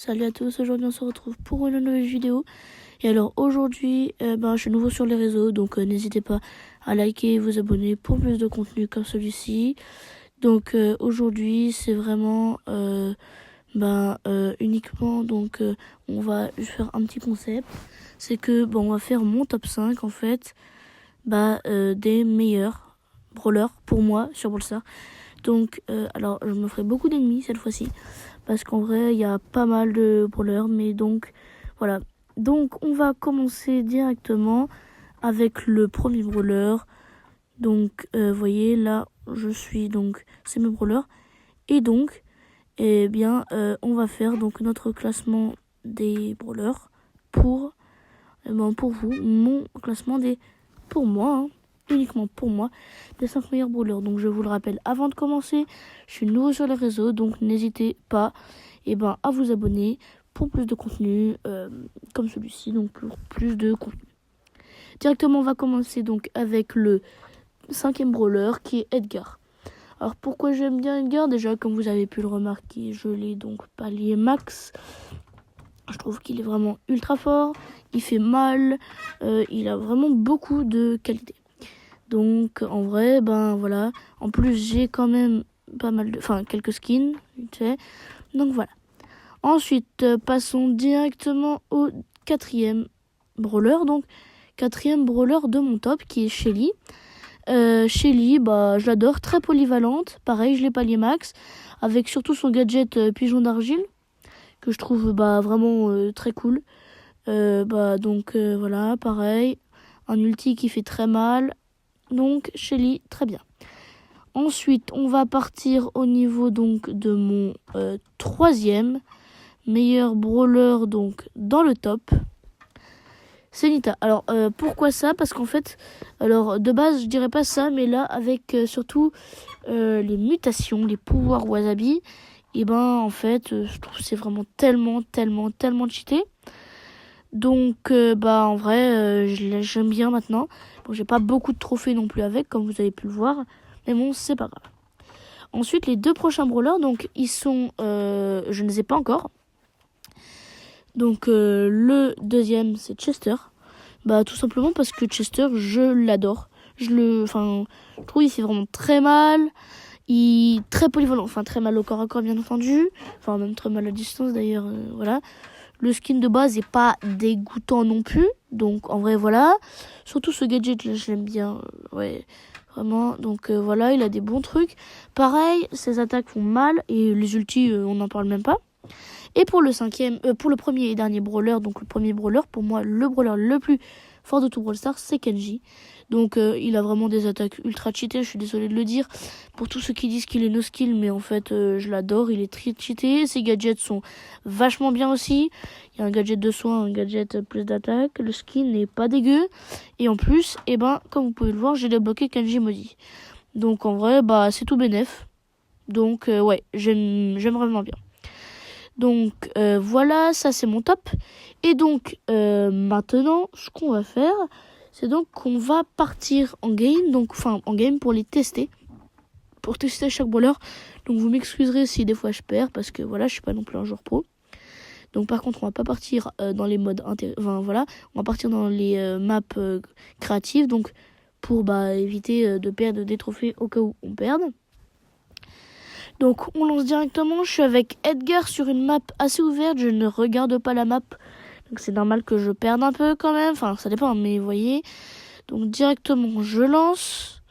Salut à tous, aujourd'hui on se retrouve pour une nouvelle vidéo. Et alors aujourd'hui, je suis nouveau sur les réseaux, donc n'hésitez pas à liker et vous abonner pour plus de contenu comme celui-ci. Donc aujourd'hui c'est vraiment uniquement, on va faire un petit concept. C'est que on va faire mon top 5 en fait des meilleurs brawlers pour moi sur Brawl Stars. Donc alors je me ferai beaucoup d'ennemis cette fois-ci. Parce qu'en vrai, il y a pas mal de brawlers. Mais donc, voilà. Donc, on va commencer directement avec le premier brawler. Donc, vous voyez, là, je suis donc, c'est mes brawlers. Et donc, on va faire donc notre classement des brawlers pour vous. Mon classement pour moi, uniquement pour moi, des 5 meilleurs brawlers. Donc je vous le rappelle avant de commencer, je suis nouveau sur les réseaux, donc n'hésitez pas à vous abonner pour plus de contenu comme celui-ci, donc pour plus de contenu. Directement on va commencer donc avec le 5e brawler qui est Edgar. Alors pourquoi j'aime bien Edgar? Déjà comme vous avez pu le remarquer, je l'ai donc palier max. Je trouve qu'il est vraiment ultra fort, il fait mal, il a vraiment beaucoup de qualités. Donc en vrai, voilà. En plus j'ai quand même pas mal quelques skins, tu sais. Donc voilà. Ensuite, passons directement au 4e brawler. Donc 4e brawler de mon top qui est Shelly. Shelly, je l'adore, très polyvalente. Pareil, je l'ai palier max. Avec surtout son gadget pigeon d'argile. Que je trouve vraiment très cool. Voilà, pareil. Un ulti qui fait très mal. Donc Shelly, très bien. Ensuite, on va partir au niveau donc de mon 3e meilleur brawler donc dans le top. C'est Nita. Alors pourquoi ça? Parce qu'en fait, alors de base je dirais pas ça, mais là avec surtout les mutations, les pouvoirs Wasabi, en fait je trouve que c'est vraiment tellement cheaté. Donc en vrai j'aime bien maintenant. Bon, j'ai pas beaucoup de trophées non plus avec, comme vous avez pu le voir, mais bon, c'est pas grave. Ensuite, les 2 prochains brawlers, donc ils sont je ne les ai pas encore. Donc le deuxième c'est Chester. Tout simplement parce que Chester, je l'adore. Je trouve il fait vraiment très mal. Il est très polyvalent, très mal au corps à corps bien entendu. Même très mal à distance d'ailleurs, voilà. Le skin de base est pas dégoûtant non plus. Donc en vrai voilà. Surtout ce gadget là, je l'aime bien. Ouais, vraiment. Donc voilà, il a des bons trucs. Pareil, ses attaques font mal. Et les ultis, on n'en parle même pas. Et pour le premier et dernier brawler, donc le premier brawler, pour moi le brawler le plus fort de tout Brawl Stars, c'est Kenji. Donc il a vraiment des attaques ultra cheatées, je suis désolée de le dire. Pour tous ceux qui disent qu'il est no skill, mais en fait je l'adore, il est très cheaté. Ses gadgets sont vachement bien aussi. Il y a un gadget de soin, un gadget plus d'attaque. Le skin n'est pas dégueu. Et en plus, comme vous pouvez le voir, j'ai débloqué Kenji maudit. Donc en vrai, c'est tout bénef. Donc ouais, j'aime vraiment bien. Donc voilà, ça c'est mon top. Et donc maintenant, ce qu'on va faire, c'est donc qu'on va partir en game, en game pour les tester. Pour tester chaque brawler. Donc vous m'excuserez si des fois je perds, parce que voilà, je suis pas non plus un joueur pro. Donc par contre, on va pas partir dans les modes on va partir dans les maps créatives, donc pour éviter de perdre des trophées au cas où on perde. Donc on lance directement, je suis avec Edgar sur une map assez ouverte, je ne regarde pas la map. Donc c'est normal que je perde un peu quand même, ça dépend, mais vous voyez. Donc directement je lance.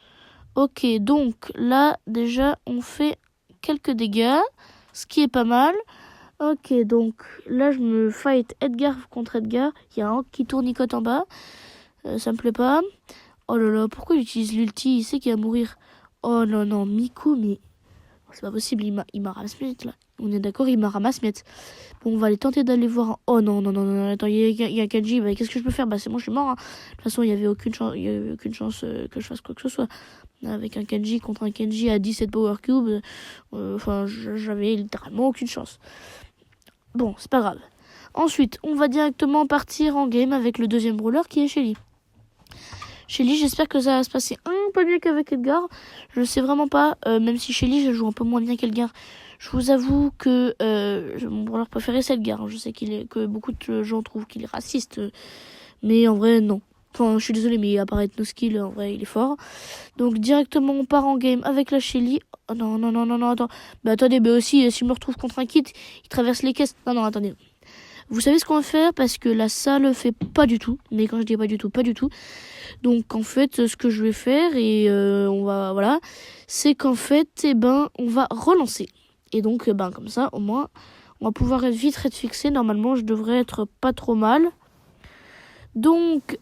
Ok, donc là déjà on fait quelques dégâts, ce qui est pas mal. Ok, donc là je me fight Edgar contre Edgar, il y a un qui tournicote en bas, ça me plaît pas. Oh là là, pourquoi il utilise l'ulti, il sait qu'il va mourir. Oh non, Miku, mais... C'est pas possible, il m'a ramasse-miette là. On est d'accord, il m'a ramasse-miette. Bon, on va aller tenter d'aller voir. Oh non, attends, il y a Kenji. Qu'est-ce que je peux faire? C'est bon, je suis mort. De toute façon, il y avait aucune chance, que je fasse quoi que ce soit. Avec un Kenji contre un Kenji à 17 Power Cube, j'avais littéralement aucune chance. Bon, c'est pas grave. Ensuite, on va directement partir en game avec le deuxième brawler qui est Shelly. Shelly, j'espère que ça va se passer un peu mieux qu'avec Edgar. Je sais vraiment pas, même si Shelly, je joue un peu moins bien qu'Edgar. Je vous avoue que mon brawler préféré c'est Edgar. Je sais que beaucoup de gens trouvent qu'il est raciste, mais en vrai non. Enfin, je suis désolée, mais à part No Skill, en vrai, il est fort. Donc directement, on part en game avec la Shelly. Oh, non, non, non, non, non, attends. Bah attendez, bah aussi, si je me retrouve contre un kit, il traverse les caisses. Non, non, attendez. Vous savez ce qu'on va faire parce que là, ça le fait pas du tout. Mais quand je dis pas du tout, pas du tout. Donc en fait, ce que je vais faire et voilà, c'est qu'en fait, on va relancer. Et donc, comme ça, au moins, on va pouvoir vite être fixé. Normalement, je devrais être pas trop mal. Donc,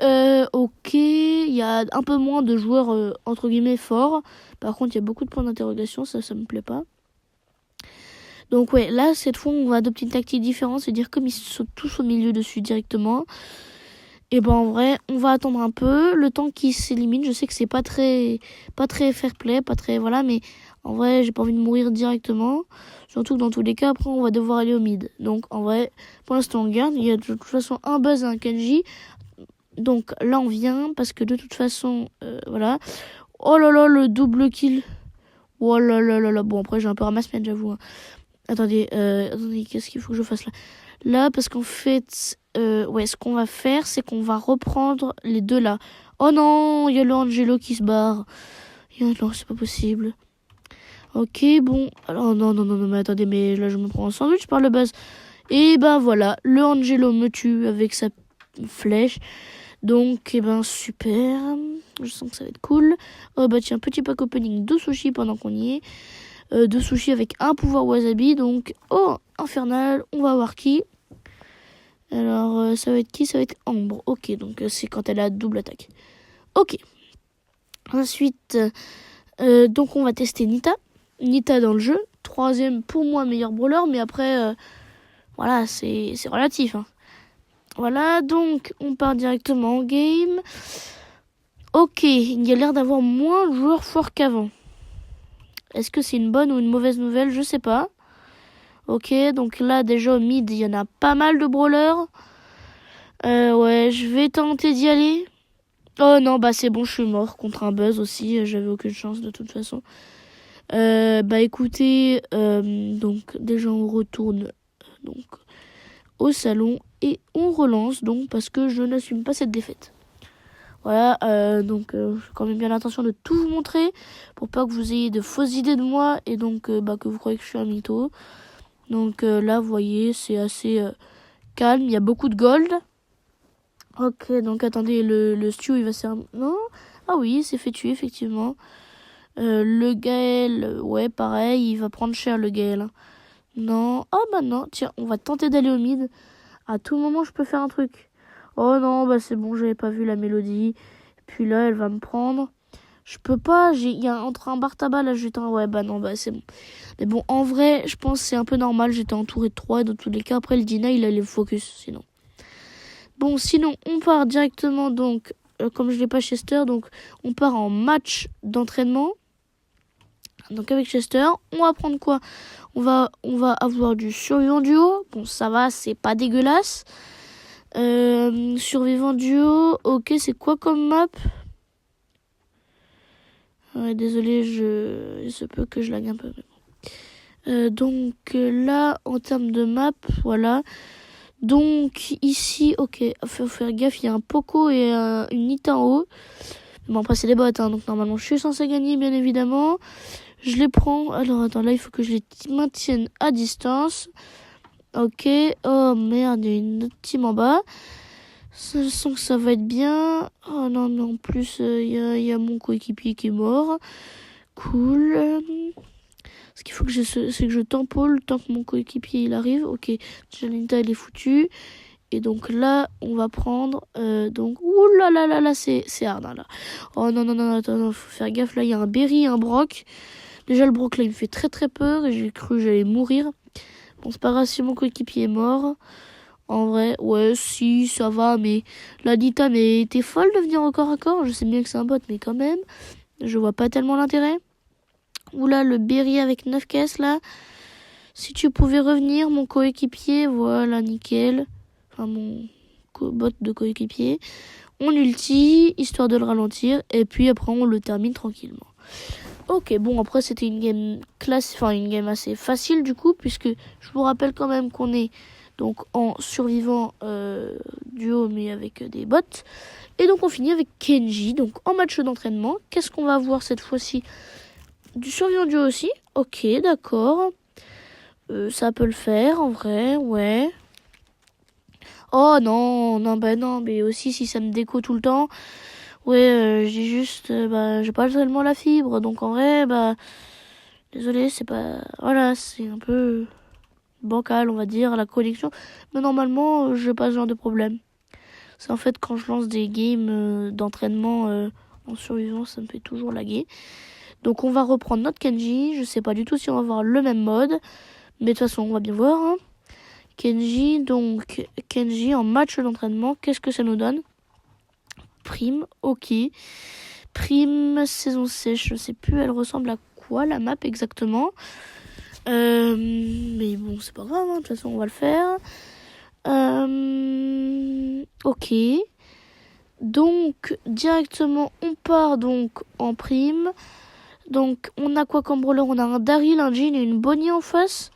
ok, il y a un peu moins de joueurs entre guillemets forts. Par contre, il y a beaucoup de points d'interrogation, ça me plaît pas. Donc ouais, là, cette fois, on va adopter une tactique différente, c'est-à-dire comme ils sont tous au milieu dessus directement. Et en vrai, on va attendre un peu le temps qu'ils s'éliminent. Je sais que c'est pas très fair play, pas très voilà, mais en vrai, j'ai pas envie de mourir directement. Surtout que dans tous les cas, après, on va devoir aller au mid. Donc en vrai, pour l'instant, on garde. Il y a de toute façon un Buzz et un Kenji. Donc là, on vient parce que de toute façon, voilà. Oh là là, le double kill. Oh là là là là. Bon, après, j'ai un peu ramasse-mène, j'avoue. Hein. Attendez, qu'est-ce qu'il faut que je fasse là? Là, parce qu'en fait, ce qu'on va faire, c'est qu'on va reprendre les deux là. Oh non, il y a le Angelo qui se barre. Non, c'est pas possible. Ok, bon. Alors, non, mais attendez, mais là, je me prends un sandwich par le Buzz. Et voilà, le Angelo me tue avec sa flèche. Donc, super. Je sens que ça va être cool. Oh, tiens, petit pack opening de sushis pendant qu'on y est. De sushis avec un pouvoir wasabi. Donc, infernal. On va voir qui. Alors, ça va être qui? Ça va être Ambre. Ok, donc c'est quand elle a double attaque. Ok. Ensuite, donc on va tester Nita. Nita dans le jeu. 3e pour moi, meilleur brawler. Mais après, voilà, c'est relatif. Hein. Voilà, donc on part directement en game. Ok, il y a l'air d'avoir moins de joueurs forts qu'avant. Est-ce que c'est une bonne ou une mauvaise nouvelle? Je sais pas. Ok, donc là déjà au mid, il y en a pas mal de brawlers. Ouais, je vais tenter d'y aller. Oh non, c'est bon, je suis mort contre un Buzz aussi. J'avais aucune chance de toute façon. Écoutez, donc déjà on retourne donc au salon et on relance donc parce que je n'assume pas cette défaite. Voilà, donc j'ai quand même bien l'intention de tout vous montrer pour pas que vous ayez de fausses idées de moi et donc que vous croyez que je suis un mytho. Donc là, vous voyez, c'est assez calme, il y a beaucoup de gold. Ok, donc attendez, le Stew, il va servir... Non? Ah oui, il s'est fait tuer, effectivement. Le Gaël, ouais, pareil, il va prendre cher, le Gaël. Hein. Non. Ah non, tiens, on va tenter d'aller au mid. À tout moment, je peux faire un truc. Oh non, c'est bon, j'avais pas vu la mélodie. Puis là, elle va me prendre. Je peux pas, il y a entre un bar tabac, là, j'étais un... Ouais, non, c'est bon. Mais bon, en vrai, je pense que c'est un peu normal, j'étais entouré de 3, et dans tous les cas, après, le Dina, il allait focus, sinon. Bon, sinon, on part directement, donc, comme je l'ai pas Chester, donc, on part en match d'entraînement. Donc, avec Chester, on va prendre quoi? On va avoir du survivant duo. Bon, ça va, c'est pas dégueulasse. Survivant duo, ok, c'est quoi comme map? Ouais, désolé, il se peut que je lag un peu. Donc là, en termes de map, voilà. Donc ici, ok, faut faire gaffe, il y a un Poco et une Nita en haut. Bon, après c'est des bots, hein, donc normalement je suis censé gagner, bien évidemment. Je les prends. Alors attends, là il faut que je les maintienne à distance. Ok, oh merde, il y a une autre team en bas. Je sens que ça va être bien. Oh non, mais en plus, il y a mon coéquipier qui est mort. Cool. Ce qu'il faut que c'est que je tampole tant que mon coéquipier il arrive. Ok, Janita elle est foutue. Et donc là, on va prendre. Donc, ouh là là là là, c'est hard hein, là. Oh non, non, non, attends, faut faire gaffe. Là, il y a un Berry, un Brock. Déjà, le Brock là, il me fait très très peur. Et j'ai cru que j'allais mourir. Bon, c'est pas grave si mon coéquipier est mort. En vrai, ouais, si, ça va, mais la Dita, mais t'es folle de venir au corps à corps. Je sais bien que c'est un bot, mais quand même, je vois pas tellement l'intérêt. Oula, le Berry avec 9 caisses, là. Si tu pouvais revenir, mon coéquipier, voilà, nickel. Enfin, mon bot de coéquipier. On ulti, histoire de le ralentir, et puis après, on le termine tranquillement. Ok, bon après c'était une game une game assez facile du coup, puisque je vous rappelle quand même qu'on est donc en survivant duo mais avec des bots. Et donc on finit avec Kenji, donc en match d'entraînement. Qu'est-ce qu'on va voir cette fois-ci? Du survivant duo aussi. Ok, d'accord. Ça peut le faire en vrai, ouais. Oh non, non, bah non, mais aussi si ça me déco tout le temps. Ouais, j'ai juste, j'ai pas tellement la fibre, donc en vrai, désolé, c'est pas, voilà, c'est un peu bancal, on va dire, la connexion. Mais normalement, j'ai pas ce genre de problème. C'est en fait quand je lance des games d'entraînement en survivant, ça me fait toujours laguer. Donc on va reprendre notre Kenji. Je sais pas du tout si on va avoir le même mode, mais de toute façon, on va bien voir. Hein. Kenji en match d'entraînement, qu'est-ce que ça nous donne? Prime, ok. Prime, saison sèche, je sais plus, elle ressemble à quoi la map exactement. Mais bon, c'est pas grave, hein, de toute façon, on va le faire. Ok. Donc, directement, on part donc en prime. Donc, on a quoi comme brawler? On a un Daryl, un Jhin et une Bonnie en face.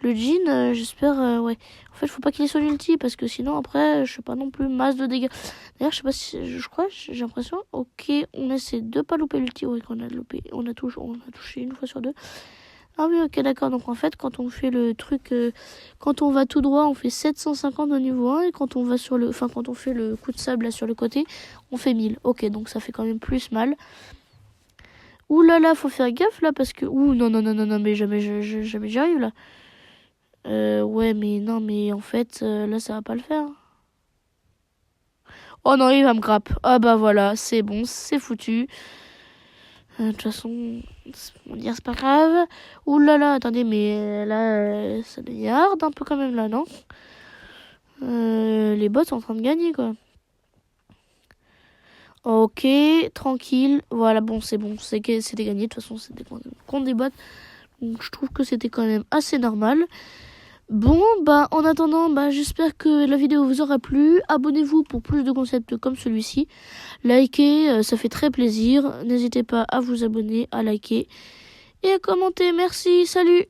Le Jhin, j'espère, ouais. En fait, faut pas qu'il ait son ulti parce que sinon, après, je sais pas non plus, masse de dégâts. D'ailleurs, je sais pas si, je crois, j'ai l'impression, ok, on essaie de pas louper l'ulti. Oui, qu'on a loupé, on a touché une fois sur deux. Ah oui, ok, d'accord. Donc, en fait, quand on fait le truc, quand on va tout droit, on fait 750 au niveau 1 et quand on va quand on fait le coup de sable là sur le côté, on fait 1000. Ok, donc ça fait quand même plus mal. Ouh là là, faut faire gaffe là parce que, ouh, non, non, non, non, non, mais jamais j'y arrive là. Ouais, mais non, mais en fait, là, ça va pas le faire. Oh non, il va me grappe. Ah bah voilà, c'est bon, c'est foutu. De toute façon, on dire c'est pas grave. Ouh là là, attendez, mais là, ça devient hard un peu quand même là, non? Les bots sont en train de gagner, quoi. Ok, tranquille. Voilà, bon, c'était gagné. De toute façon, c'était contre des bots. Donc, je trouve que c'était quand même assez normal. Bon, en attendant, j'espère que la vidéo vous aura plu. Abonnez-vous pour plus de concepts comme celui-ci. Likez, ça fait très plaisir. N'hésitez pas à vous abonner, à liker et à commenter. Merci, salut!